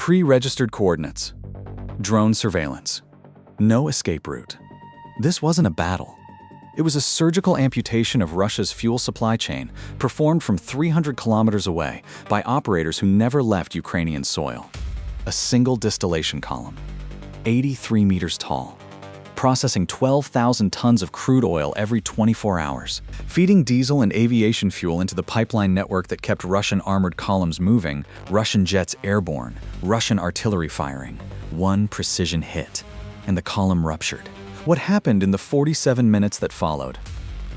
Pre-registered coordinates. Drone surveillance. No escape route. This wasn't a battle. It was a surgical amputation of Russia's fuel supply chain, performed from 300 kilometers away by operators who never left Ukrainian soil. A single distillation column, 83 meters tall, processing 12,000 tons of crude oil every 24 hours, feeding diesel and aviation fuel into the pipeline network that kept Russian armored columns moving, Russian jets airborne, Russian artillery firing. One precision hit, and the column ruptured. What happened in the 47 minutes that followed?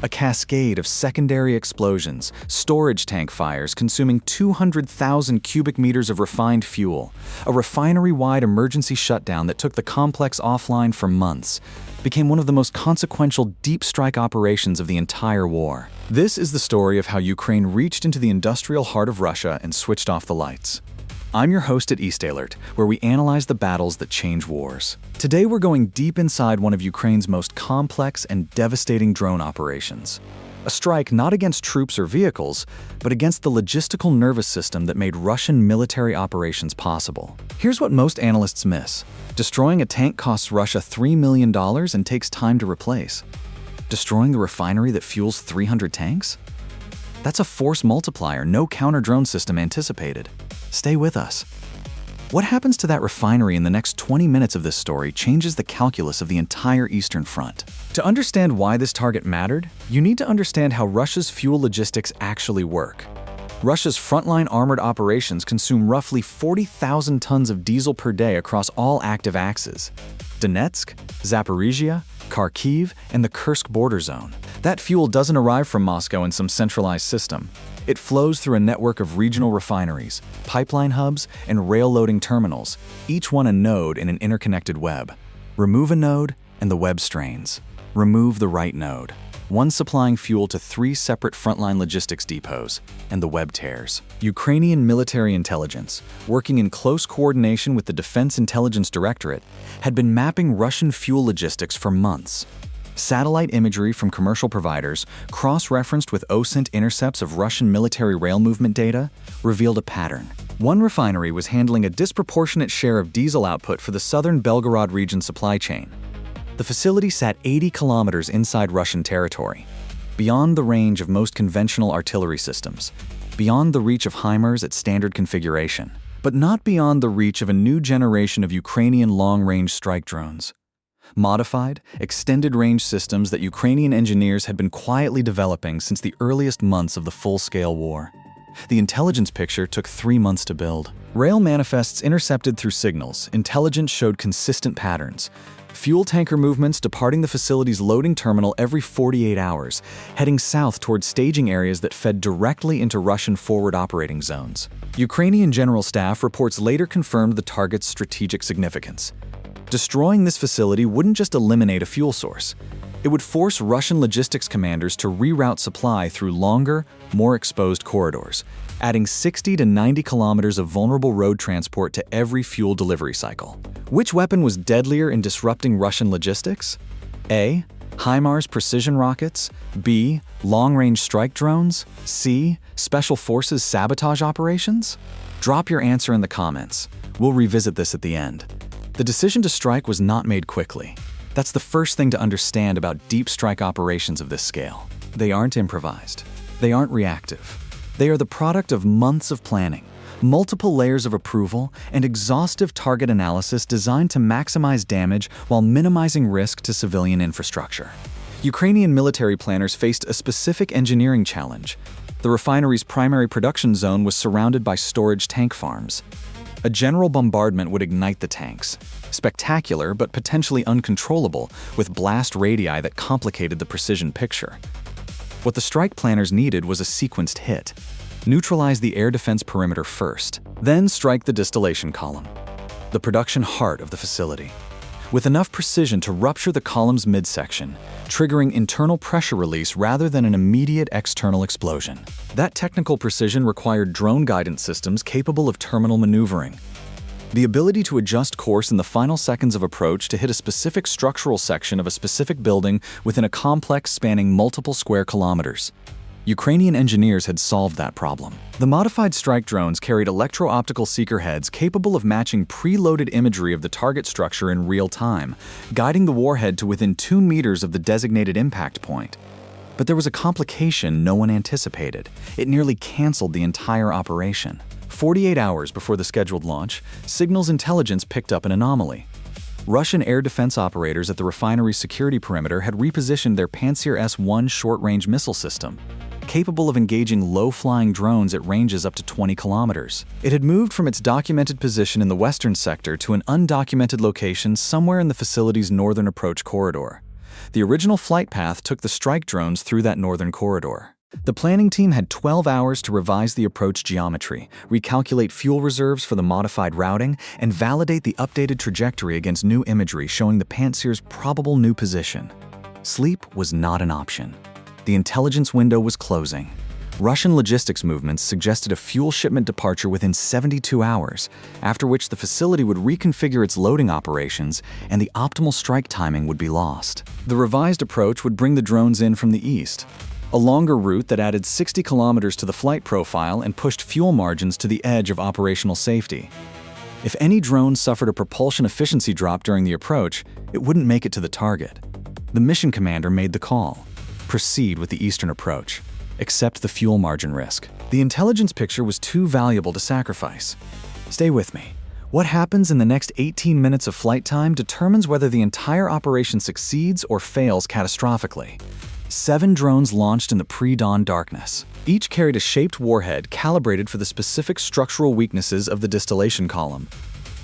A cascade of secondary explosions, storage tank fires consuming 200,000 cubic meters of refined fuel, a refinery-wide emergency shutdown that took the complex offline for months, became one of the most consequential deep strike operations of the entire war. This is the story of how Ukraine reached into the industrial heart of Russia and switched off the lights. I'm your host at East Alert, where we analyze the battles that change wars. Today we're going deep inside one of Ukraine's most complex and devastating drone operations. A strike not against troops or vehicles, but against the logistical nervous system that made Russian military operations possible. Here's what most analysts miss. Destroying a tank costs Russia $3 million and takes time to replace. Destroying the refinery that fuels 300 tanks? That's a force multiplier no counter-drone system anticipated. Stay with us. What happens to that refinery in the next 20 minutes of this story changes the calculus of the entire Eastern Front. To understand why this target mattered, you need to understand how Russia's fuel logistics actually work. Russia's frontline armored operations consume roughly 40,000 tons of diesel per day across all active axes: Donetsk, Zaporizhia, Kharkiv, and the Kursk border zone. That fuel doesn't arrive from Moscow in some centralized system. It flows through a network of regional refineries, pipeline hubs, and rail loading terminals, each one a node in an interconnected web. Remove a node, and the web strains. Remove the right node. One supplying fuel to 3 separate frontline logistics depots, and the web tears. Ukrainian military intelligence, working in close coordination with the Defense Intelligence Directorate, had been mapping Russian fuel logistics for months. Satellite imagery from commercial providers, cross-referenced with OSINT intercepts of Russian military rail movement data, revealed a pattern. One refinery was handling a disproportionate share of diesel output for the southern Belgorod region supply chain. The facility sat 80 kilometers inside Russian territory, beyond the range of most conventional artillery systems, beyond the reach of HIMARS at standard configuration, but not beyond the reach of a new generation of Ukrainian long-range strike drones. Modified, extended-range systems that Ukrainian engineers had been quietly developing since the earliest months of the full-scale war. The intelligence picture took 3 months to build. Rail manifests intercepted through signals, intelligence showed consistent patterns. Fuel tanker movements departing the facility's loading terminal every 48 hours, heading south toward staging areas that fed directly into Russian forward operating zones. Ukrainian General Staff reports later confirmed the target's strategic significance. Destroying this facility wouldn't just eliminate a fuel source. It would force Russian logistics commanders to reroute supply through longer, more exposed corridors, adding 60 to 90 kilometers of vulnerable road transport to every fuel delivery cycle. Which weapon was deadlier in disrupting Russian logistics? A. HIMARS precision rockets. B. Long-range strike drones. C. Special forces sabotage operations? Drop your answer in the comments. We'll revisit this at the end. The decision to strike was not made quickly. That's the first thing to understand about deep strike operations of this scale. They aren't improvised. They aren't reactive. They are the product of months of planning, multiple layers of approval, and exhaustive target analysis designed to maximize damage while minimizing risk to civilian infrastructure. Ukrainian military planners faced a specific engineering challenge. The refinery's primary production zone was surrounded by storage tank farms. A general bombardment would ignite the tanks. Spectacular, but potentially uncontrollable, with blast radii that complicated the precision picture. What the strike planners needed was a sequenced hit. Neutralize the air defense perimeter first, then strike the distillation column, the production heart of the facility, with enough precision to rupture the column's midsection, triggering internal pressure release rather than an immediate external explosion. That technical precision required drone guidance systems capable of terminal maneuvering, the ability to adjust course in the final seconds of approach to hit a specific structural section of a specific building within a complex spanning multiple square kilometers. Ukrainian engineers had solved that problem. The modified strike drones carried electro-optical seeker heads capable of matching preloaded imagery of the target structure in real time, guiding the warhead to within 2 meters of the designated impact point. But there was a complication no one anticipated. It nearly canceled the entire operation. 48 hours before the scheduled launch, signals intelligence picked up an anomaly. Russian air defense operators at the Refinery security perimeter had repositioned their Pantsir S-1 short-range missile system, capable of engaging low-flying drones at ranges up to 20 kilometers. It had moved from its documented position in the western sector to an undocumented location somewhere in the facility's northern approach corridor. The original flight path took the strike drones through that northern corridor. The planning team had 12 hours to revise the approach geometry, recalculate fuel reserves for the modified routing, and validate the updated trajectory against new imagery showing the Pantsir's probable new position. Sleep was not an option. The intelligence window was closing. Russian logistics movements suggested a fuel shipment departure within 72 hours, after which the facility would reconfigure its loading operations and the optimal strike timing would be lost. The revised approach would bring the drones in from the east, a longer route that added 60 kilometers to the flight profile and pushed fuel margins to the edge of operational safety. If any drone suffered a propulsion efficiency drop during the approach, it wouldn't make it to the target. The mission commander made the call. Proceed with the eastern approach. Accept the fuel margin risk. The intelligence picture was too valuable to sacrifice. Stay with me. What happens in the next 18 minutes of flight time determines whether the entire operation succeeds or fails catastrophically. 7 drones launched in the pre-dawn darkness. Each carried a shaped warhead calibrated for the specific structural weaknesses of the distillation column,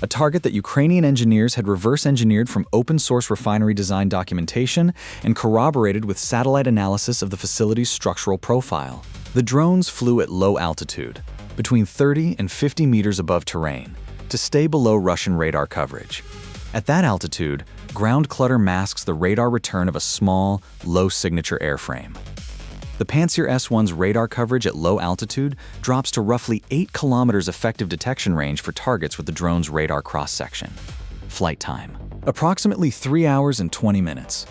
a target that Ukrainian engineers had reverse-engineered from open-source refinery design documentation and corroborated with satellite analysis of the facility's structural profile. The drones flew at low altitude, between 30 and 50 meters above terrain, to stay below Russian radar coverage. At that altitude, ground clutter masks the radar return of a small, low-signature airframe. The Pantsir S-1's radar coverage at low altitude drops to roughly 8 kilometers effective detection range for targets with the drone's radar cross-section. Flight time: approximately 3 hours and 20 minutes.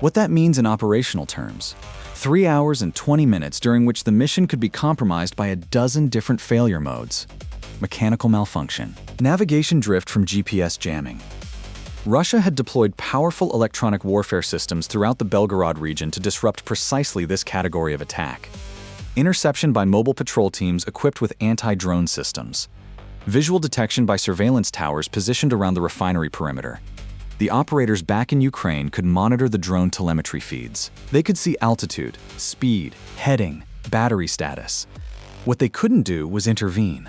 What that means in operational terms: 3 hours and 20 minutes during which the mission could be compromised by a dozen different failure modes. Mechanical malfunction, navigation drift from GPS jamming. Russia had deployed powerful electronic warfare systems throughout the Belgorod region to disrupt precisely this category of attack. Interception by mobile patrol teams equipped with anti-drone systems. Visual detection by surveillance towers positioned around the refinery perimeter. The operators back in Ukraine could monitor the drone telemetry feeds. They could see altitude, speed, heading, battery status. What they couldn't do was intervene.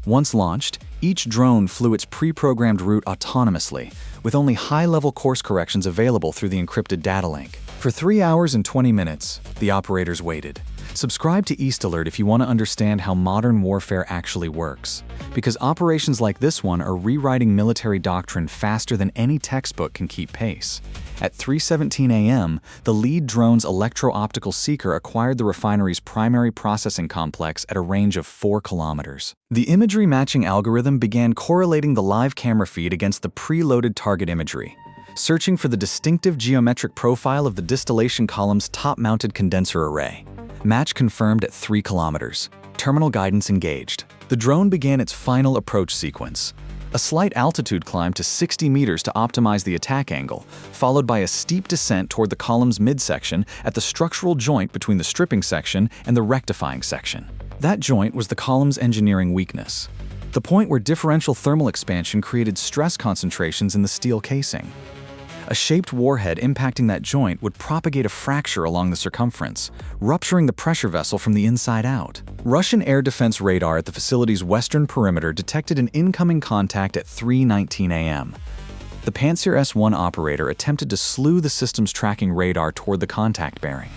Once launched, each drone flew its pre-programmed route autonomously, with only high-level course corrections available through the encrypted data link. For 3 hours and 20 minutes, the operators waited. Subscribe to East Alert if you want to understand how modern warfare actually works, because operations like this one are rewriting military doctrine faster than any textbook can keep pace. At 3:17 a.m., the lead drone's electro-optical seeker acquired the refinery's primary processing complex at a range of 4 kilometers. The imagery matching algorithm began correlating the live camera feed against the preloaded target imagery, searching for the distinctive geometric profile of the distillation column's top-mounted condenser array. Match confirmed at 3 kilometers. Terminal guidance engaged. The drone began its final approach sequence. A slight altitude climb to 60 meters to optimize the attack angle, followed by a steep descent toward the column's midsection at the structural joint between the stripping section and the rectifying section. That joint was the column's engineering weakness, the point where differential thermal expansion created stress concentrations in the steel casing. A shaped warhead impacting that joint would propagate a fracture along the circumference, rupturing the pressure vessel from the inside out. Russian air defense radar at the facility's western perimeter detected an incoming contact at 3:19 a.m. The Pantsir S-1 operator attempted to slew the system's tracking radar toward the contact bearing.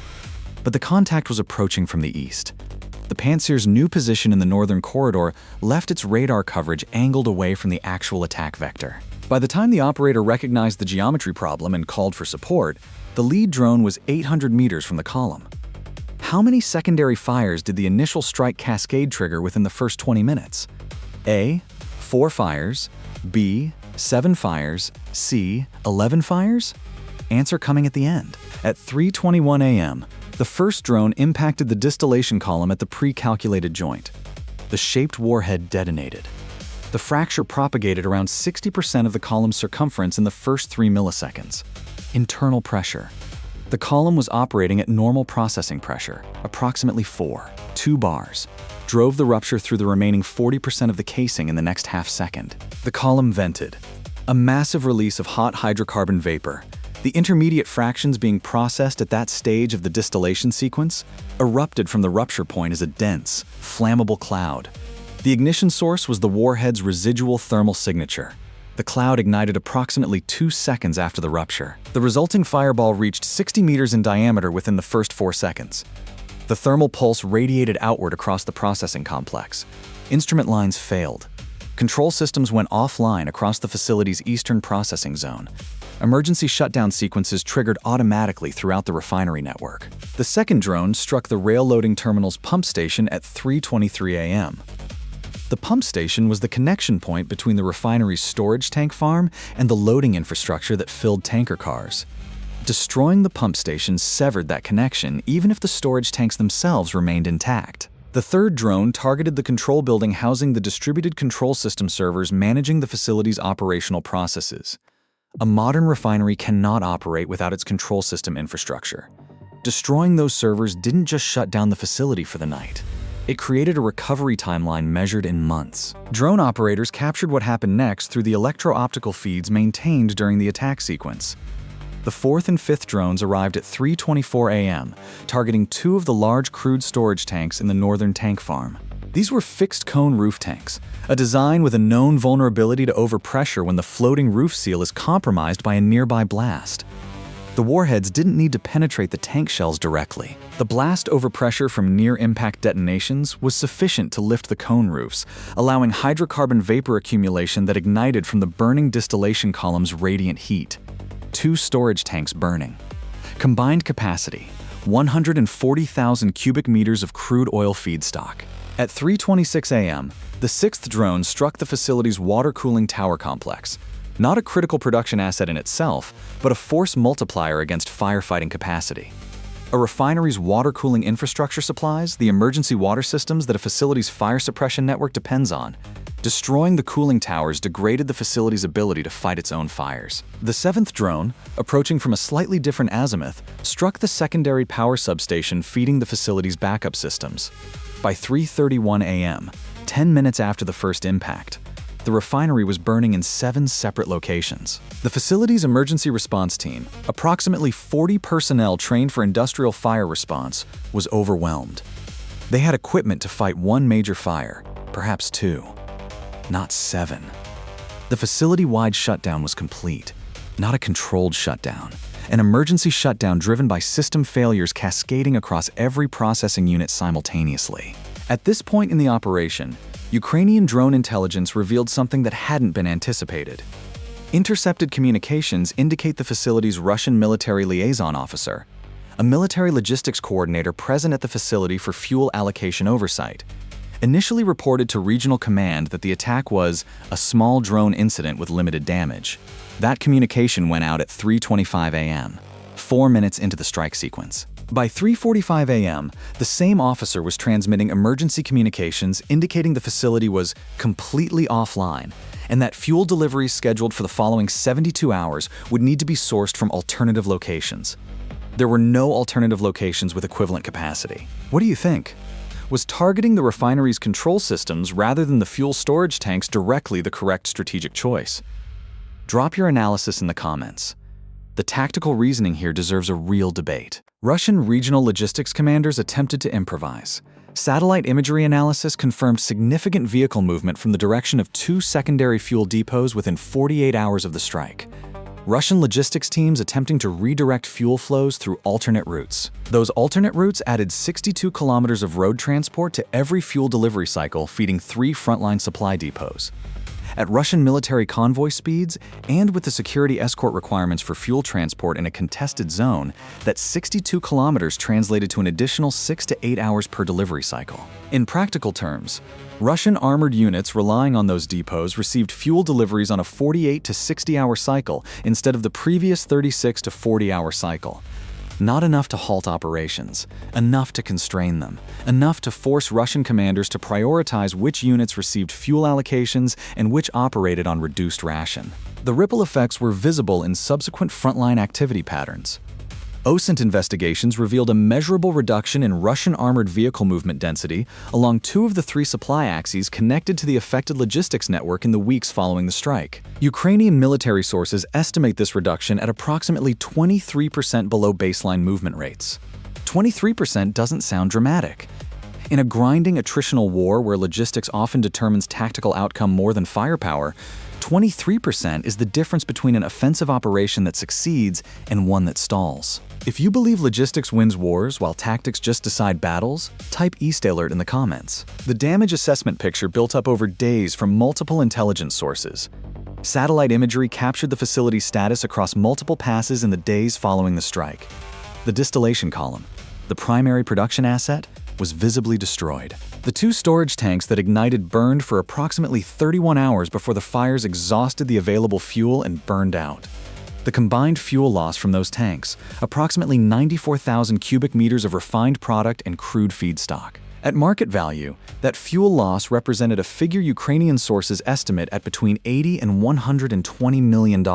But the contact was approaching from the east. The Pantsir's new position in the northern corridor left its radar coverage angled away from the actual attack vector. By the time the operator recognized the geometry problem and called for support, the lead drone was 800 meters from the column. How many secondary fires did the initial strike cascade trigger within the first 20 minutes? A. 4 fires. B. 7 fires. C. 11 fires? Answer coming at the end. At 3:21 a.m., The first drone impacted the distillation column at the pre-calculated joint. The shaped warhead detonated. The fracture propagated around 60% of the column's circumference in the first 3 milliseconds. Internal pressure. The column was operating at normal processing pressure, approximately 2 bars, drove the rupture through the remaining 40% of the casing in the next half second. The column vented. A massive release of hot hydrocarbon vapor. The intermediate fractions being processed at that stage of the distillation sequence erupted from the rupture point as a dense, flammable cloud. The ignition source was the warhead's residual thermal signature. The cloud ignited approximately 2 seconds after the rupture. The resulting fireball reached 60 meters in diameter within the first 4 seconds. The thermal pulse radiated outward across the processing complex. Instrument lines failed. Control systems went offline across the facility's eastern processing zone. Emergency shutdown sequences triggered automatically throughout the refinery network. The second drone struck the rail loading terminal's pump station at 3:23 a.m. The pump station was the connection point between the refinery's storage tank farm and the loading infrastructure that filled tanker cars. Destroying the pump station severed that connection, even if the storage tanks themselves remained intact. The third drone targeted the control building housing the distributed control system servers managing the facility's operational processes. A modern refinery cannot operate without its control system infrastructure. Destroying those servers didn't just shut down the facility for the night. It created a recovery timeline measured in months. Drone operators captured what happened next through the electro-optical feeds maintained during the attack sequence. The fourth and fifth drones arrived at 3:24 a.m., targeting 2 of the large crude storage tanks in the northern tank farm. These were fixed-cone roof tanks, a design with a known vulnerability to overpressure when the floating roof seal is compromised by a nearby blast. The warheads didn't need to penetrate the tank shells directly. The blast overpressure from near-impact detonations was sufficient to lift the cone roofs, allowing hydrocarbon vapor accumulation that ignited from the burning distillation column's radiant heat. 2 storage tanks burning. Combined capacity, 140,000 cubic meters of crude oil feedstock. At 3:26 a.m., the sixth drone struck the facility's water cooling tower complex. Not a critical production asset in itself, but a force multiplier against firefighting capacity. A refinery's water cooling infrastructure supplies the emergency water systems that a facility's fire suppression network depends on. Destroying the cooling towers degraded the facility's ability to fight its own fires. The seventh drone, approaching from a slightly different azimuth, struck the secondary power substation feeding the facility's backup systems. By 3:31 a.m., 10 minutes after the first impact, the refinery was burning in 7 separate locations. The facility's emergency response team, approximately 40 personnel trained for industrial fire response, was overwhelmed. They had equipment to fight 1 major fire, perhaps 2, not 7. The facility-wide shutdown was complete, not a controlled shutdown. An emergency shutdown driven by system failures cascading across every processing unit simultaneously. At this point in the operation, Ukrainian drone intelligence revealed something that hadn't been anticipated. Intercepted communications indicate the facility's Russian military liaison officer, a military logistics coordinator present at the facility for fuel allocation oversight, initially reported to regional command that the attack was a small drone incident with limited damage. That communication went out at 3:25 a.m., 4 minutes into the strike sequence. By 3:45 a.m., the same officer was transmitting emergency communications indicating the facility was completely offline and that fuel deliveries scheduled for the following 72 hours would need to be sourced from alternative locations. There were no alternative locations with equivalent capacity. What do you think? Was targeting the refinery's control systems rather than the fuel storage tanks directly the correct strategic choice? Drop your analysis in the comments. The tactical reasoning here deserves a real debate. Russian regional logistics commanders attempted to improvise. Satellite imagery analysis confirmed significant vehicle movement from the direction of 2 secondary fuel depots within 48 hours of the strike. Russian logistics teams attempting to redirect fuel flows through alternate routes. Those alternate routes added 62 kilometers of road transport to every fuel delivery cycle, feeding 3 frontline supply depots. At Russian military convoy speeds, and with the security escort requirements for fuel transport in a contested zone, that 62 kilometers translated to an additional 6 to 8 hours per delivery cycle. In practical terms, Russian armored units relying on those depots received fuel deliveries on a 48 to 60-hour cycle instead of the previous 36 to 40-hour cycle. Not enough to halt operations, enough to constrain them, enough to force Russian commanders to prioritize which units received fuel allocations and which operated on reduced ration. The ripple effects were visible in subsequent frontline activity patterns. OSINT investigations revealed a measurable reduction in Russian armored vehicle movement density along 2 of the 3 supply axes connected to the affected logistics network in the weeks following the strike. Ukrainian military sources estimate this reduction at approximately 23% below baseline movement rates. 23% doesn't sound dramatic. In a grinding attritional war where logistics often determines tactical outcome more than firepower, 23% is the difference between an offensive operation that succeeds and one that stalls. If you believe logistics wins wars while tactics just decide battles, type East Alert in the comments. The damage assessment picture built up over days from multiple intelligence sources. Satellite imagery captured the facility's status across multiple passes in the days following the strike. The distillation column, the primary production asset, was visibly destroyed. The 2 storage tanks that ignited burned for approximately 31 hours before the fires exhausted the available fuel and burned out. The combined fuel loss from those tanks, approximately 94,000 cubic meters of refined product and crude feedstock. At market value, that fuel loss represented a figure Ukrainian sources estimate at between $80 and $120 million.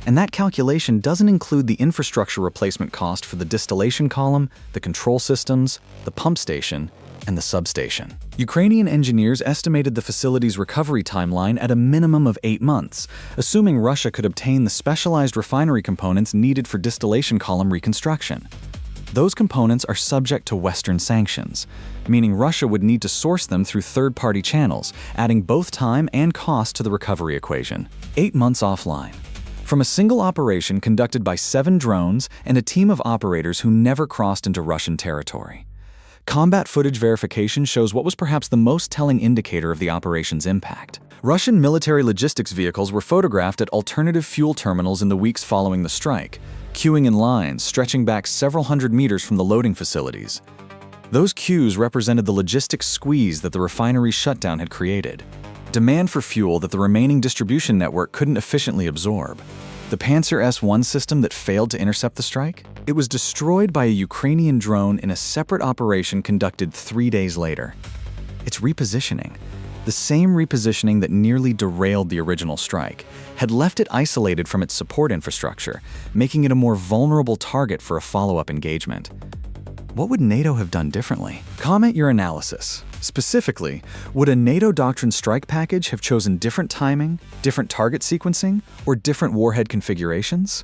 And that calculation doesn't include the infrastructure replacement cost for the distillation column, the control systems, the pump station, and the substation. Ukrainian engineers estimated the facility's recovery timeline at a minimum of 8 months, assuming Russia could obtain the specialized refinery components needed for distillation column reconstruction. Those components are subject to Western sanctions, meaning Russia would need to source them through third-party channels, adding both time and cost to the recovery equation. 8 months offline. From a single operation conducted by 7 drones and a team of operators who never crossed into Russian territory. Combat footage verification shows what was perhaps the most telling indicator of the operation's impact. Russian military logistics vehicles were photographed at alternative fuel terminals in the weeks following the strike, queuing in lines stretching back several hundred meters from the loading facilities. Those queues represented the logistics squeeze that the refinery shutdown had created. Demand for fuel that the remaining distribution network couldn't efficiently absorb. The Panzer S-1 system that failed to intercept the strike? It was destroyed by a Ukrainian drone in a separate operation conducted 3 days later. It's repositioning. The same repositioning that nearly derailed the original strike had left it isolated from its support infrastructure, making it a more vulnerable target for a follow-up engagement. What would NATO have done differently? Comment your analysis. Specifically, would a NATO doctrine strike package have chosen different timing, different target sequencing, or different warhead configurations?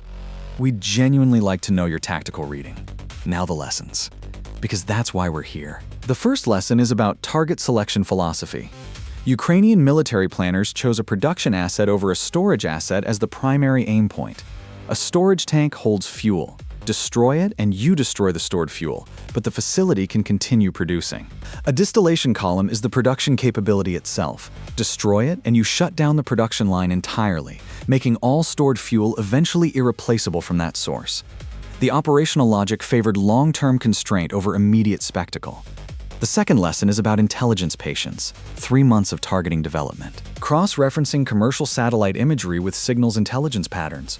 We'd genuinely like to know your tactical reading. Now the lessons. Because that's why we're here. The first lesson is about target selection philosophy. Ukrainian military planners chose a production asset over a storage asset as the primary aim point. A storage tank holds fuel. Destroy it and you destroy the stored fuel, but the facility can continue producing. A distillation column is the production capability itself. Destroy it and you shut down the production line entirely, making all stored fuel eventually irreplaceable from that source. The operational logic favored long-term constraint over immediate spectacle. The second lesson is about intelligence patience, 3 months of targeting development. Cross-referencing commercial satellite imagery with signals intelligence patterns.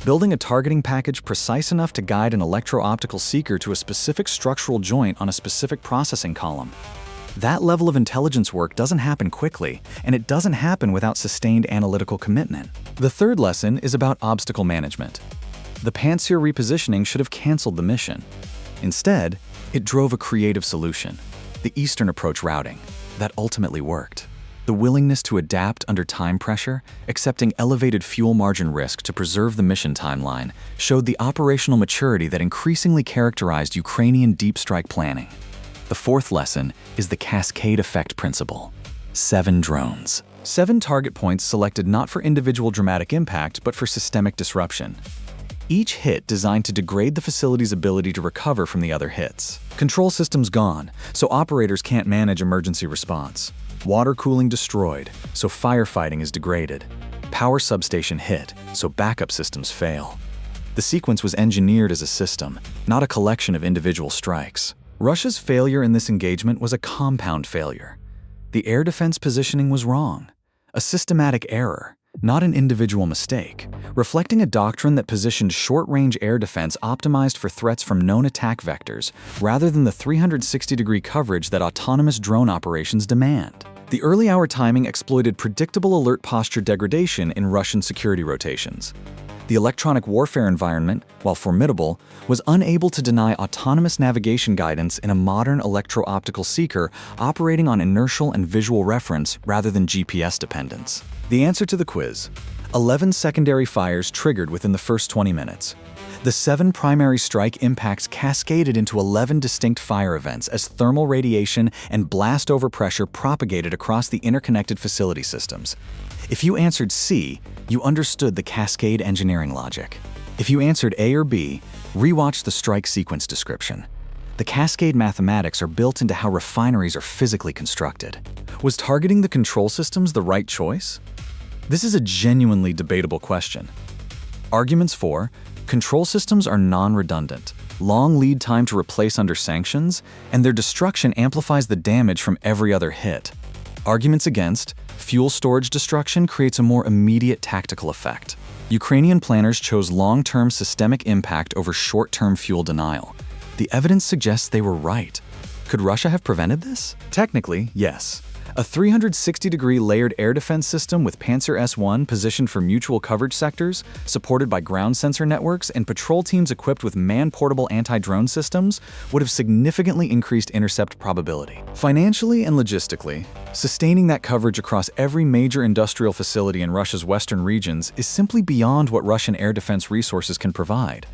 Building a targeting package precise enough to guide an electro-optical seeker to a specific structural joint on a specific processing column. That level of intelligence work doesn't happen quickly, and it doesn't happen without sustained analytical commitment. The third lesson is about obstacle management. The Panzer repositioning should have canceled the mission. Instead, it drove a creative solution, the Eastern approach routing, that ultimately worked. The willingness to adapt under time pressure, accepting elevated fuel margin risk to preserve the mission timeline, showed the operational maturity that increasingly characterized Ukrainian deep strike planning. The fourth lesson is the cascade effect principle. 7 drones. 7 target points selected not for individual dramatic impact, but for systemic disruption. Each hit designed to degrade the facility's ability to recover from the other hits. Control systems gone, so operators can't manage emergency response. Water cooling destroyed, so firefighting is degraded. Power substation hit, so backup systems fail. The sequence was engineered as a system, not a collection of individual strikes. Russia's failure in this engagement was a compound failure. The air defense positioning was wrong, a systematic error, not an individual mistake, reflecting a doctrine that positioned short-range air defense optimized for threats from known attack vectors rather than the 360-degree coverage that autonomous drone operations demand. The early-hour timing exploited predictable alert posture degradation in Russian security rotations. The electronic warfare environment, while formidable, was unable to deny autonomous navigation guidance in a modern electro-optical seeker operating on inertial and visual reference rather than GPS dependence. The answer to the quiz: 11 secondary fires triggered within the first 20 minutes. The 7 primary strike impacts cascaded into 11 distinct fire events as thermal radiation and blast overpressure propagated across the interconnected facility systems. If you answered C, you understood the cascade engineering logic. If you answered A or B, rewatch the strike sequence description. The cascade mathematics are built into how refineries are physically constructed. Was targeting the control systems the right choice? This is a genuinely debatable question. Arguments for: control systems are non-redundant, long lead time to replace under sanctions, and their destruction amplifies the damage from every other hit. Arguments against: fuel storage destruction creates a more immediate tactical effect. Ukrainian planners chose long-term systemic impact over short-term fuel denial. The evidence suggests they were right. Could Russia have prevented this? Technically, yes. A 360-degree layered air defense system with Panzer S-1 positioned for mutual coverage sectors, supported by ground sensor networks and patrol teams equipped with man-portable anti-drone systems, would have significantly increased intercept probability. Financially and logistically, sustaining that coverage across every major industrial facility in Russia's western regions is simply beyond what Russian air defense resources can provide.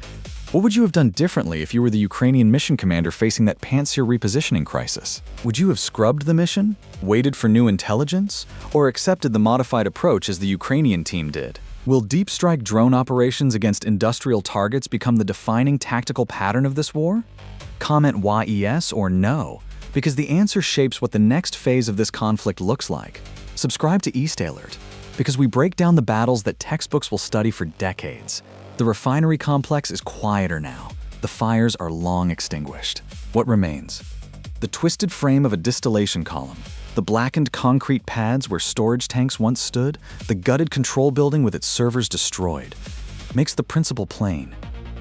What would you have done differently if you were the Ukrainian mission commander facing that Panzer repositioning crisis? Would you have scrubbed the mission, waited for new intelligence, or accepted the modified approach as the Ukrainian team did? Will deep strike drone operations against industrial targets become the defining tactical pattern of this war? Comment yes or no, because the answer shapes what the next phase of this conflict looks like. Subscribe to East Alert, because we break down the battles that textbooks will study for decades. The refinery complex is quieter now. The fires are long extinguished. What remains? The twisted frame of a distillation column, the blackened concrete pads where storage tanks once stood, the gutted control building with its servers destroyed. Makes the principle plain.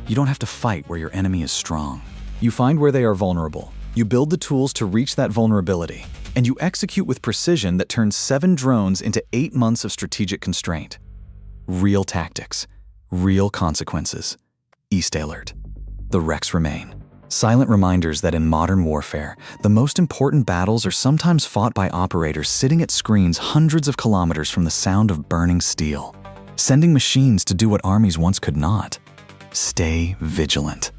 You don't have to fight where your enemy is strong. You find where they are vulnerable. You build the tools to reach that vulnerability. And you execute with precision that turns 7 drones into 8 months of strategic constraint. Real tactics. Real consequences. East Alert. The wrecks remain. Silent reminders that in modern warfare, the most important battles are sometimes fought by operators sitting at screens hundreds of kilometers from the sound of burning steel, sending machines to do what armies once could not. Stay vigilant.